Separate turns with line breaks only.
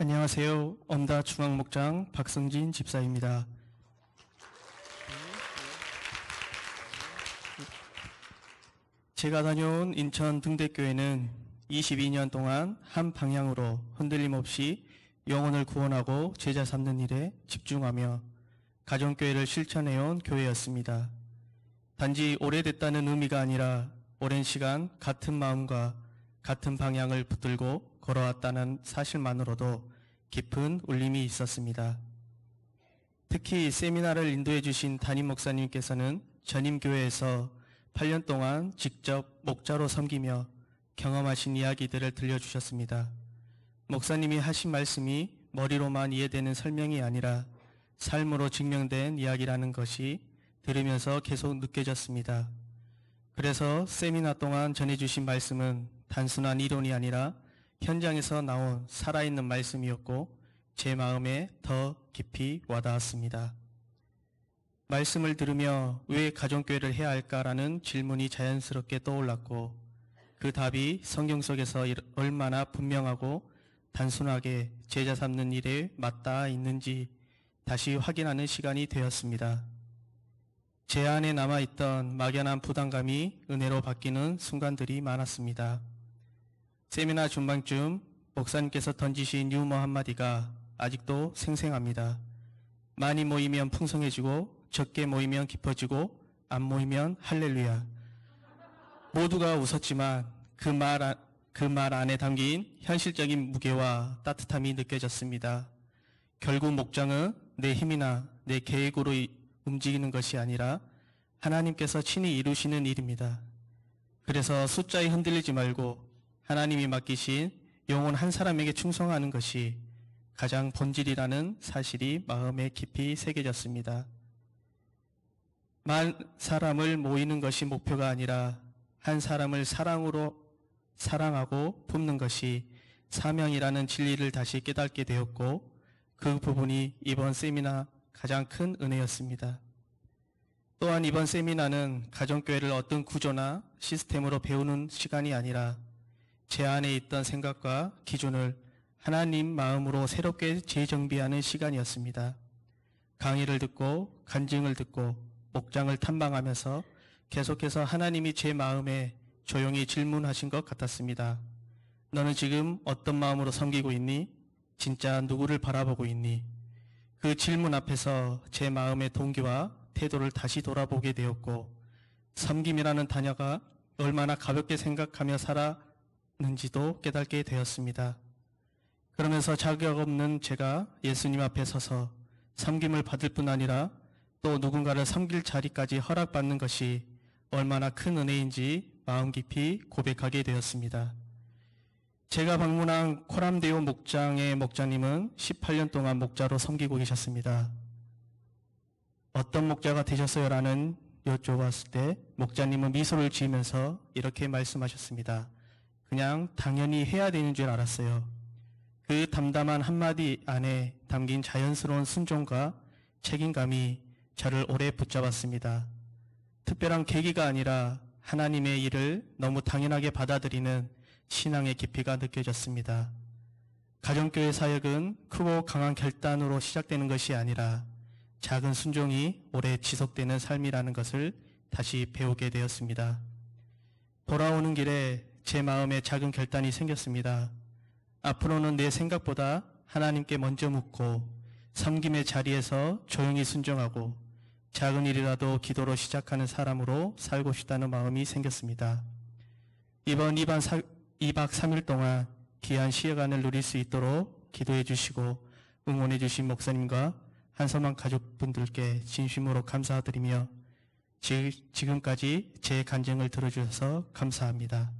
안녕하세요. 엄다 중앙목장 박성진 집사입니다. 제가 다녀온 인천 등대교회는 22년 동안 한 방향으로 흔들림 없이 영혼을 구원하고 제자 삼는 일에 집중하며 가정교회를 실천해온 교회였습니다. 단지 오래됐다는 의미가 아니라 오랜 시간 같은 마음과 같은 방향을 붙들고 걸어왔다는 사실만으로도 깊은 울림이 있었습니다. 특히 세미나를 인도해 주신 담임 목사님께서는 전임교회에서 8년 동안 직접 목자로 섬기며 경험하신 이야기들을 들려주셨습니다. 목사님이 하신 말씀이 머리로만 이해되는 설명이 아니라 삶으로 증명된 이야기라는 것이 들으면서 계속 느껴졌습니다. 그래서 세미나 동안 전해주신 말씀은 단순한 이론이 아니라 현장에서 나온 살아있는 말씀이었고 제 마음에 더 깊이 와닿았습니다. 말씀을 들으며 왜 가정교회를 해야 할까라는 질문이 자연스럽게 떠올랐고 그 답이 성경 속에서 얼마나 분명하고 단순하게 제자 삼는 일에 맞닿아 있는지 다시 확인하는 시간이 되었습니다. 제 안에 남아있던 막연한 부담감이 은혜로 바뀌는 순간들이 많았습니다. 세미나 중반쯤 목사님께서 던지신 유머 한마디가 아직도 생생합니다. 많이 모이면 풍성해지고 적게 모이면 깊어지고 안 모이면 할렐루야. 모두가 웃었지만 그 말 안에 담긴 현실적인 무게와 따뜻함이 느껴졌습니다. 결국 목장은 내 힘이나 내 계획으로 움직이는 것이 아니라 하나님께서 친히 이루시는 일입니다. 그래서 숫자에 흔들리지 말고 하나님이 맡기신 영혼 한 사람에게 충성하는 것이 가장 본질이라는 사실이 마음에 깊이 새겨졌습니다. 만 사람을 모이는 것이 목표가 아니라 한 사람을 사랑하고 품는 것이 사명이라는 진리를 다시 깨닫게 되었고 그 부분이 이번 세미나 가장 큰 은혜였습니다. 또한 이번 세미나는 가정교회를 어떤 구조나 시스템으로 배우는 시간이 아니라 제 안에 있던 생각과 기준을 하나님 마음으로 새롭게 재정비하는 시간이었습니다. 강의를 듣고 간증을 듣고 목장을 탐방하면서 계속해서 하나님이 제 마음에 조용히 질문하신 것 같았습니다. 너는 지금 어떤 마음으로 섬기고 있니? 진짜 누구를 바라보고 있니? 그 질문 앞에서 제 마음의 동기와 태도를 다시 돌아보게 되었고 섬김이라는 단어가 얼마나 가볍게 생각하며 살았는지도 깨닫게 되었습니다. 그러면서 자격 없는 제가 예수님 앞에 서서 섬김을 받을 뿐 아니라 또 누군가를 섬길 자리까지 허락받는 것이 얼마나 큰 은혜인지 마음 깊이 고백하게 되었습니다. 제가 방문한 코람데오 목장의 목자님은 18년 동안 목자로 섬기고 계셨습니다. 어떤 목자가 되셨어요? 라는 여쭤봤을 때 목자님은 미소를 지으면서 이렇게 말씀하셨습니다. 그냥 당연히 해야 되는 줄 알았어요. 그 담담한 한마디 안에 담긴 자연스러운 순종과 책임감이 저를 오래 붙잡았습니다. 특별한 계기가 아니라 하나님의 일을 너무 당연하게 받아들이는 신앙의 깊이가 느껴졌습니다. 가정교회 사역은 크고 강한 결단으로 시작되는 것이 아니라 작은 순종이 오래 지속되는 삶이라는 것을 다시 배우게 되었습니다. 돌아오는 길에 제 마음에 작은 결단이 생겼습니다. 앞으로는 내 생각보다 하나님께 먼저 묻고 섬김의 자리에서 조용히 순종하고 작은 일이라도 기도로 시작하는 사람으로 살고 싶다는 마음이 생겼습니다. 이번 2박 3일 동안 귀한 시간을 누릴 수 있도록 기도해 주시고 응원해 주신 목사님과 한서만 가족분들께 진심으로 감사드리며 지금까지 제 간증을 들어주셔서 감사합니다.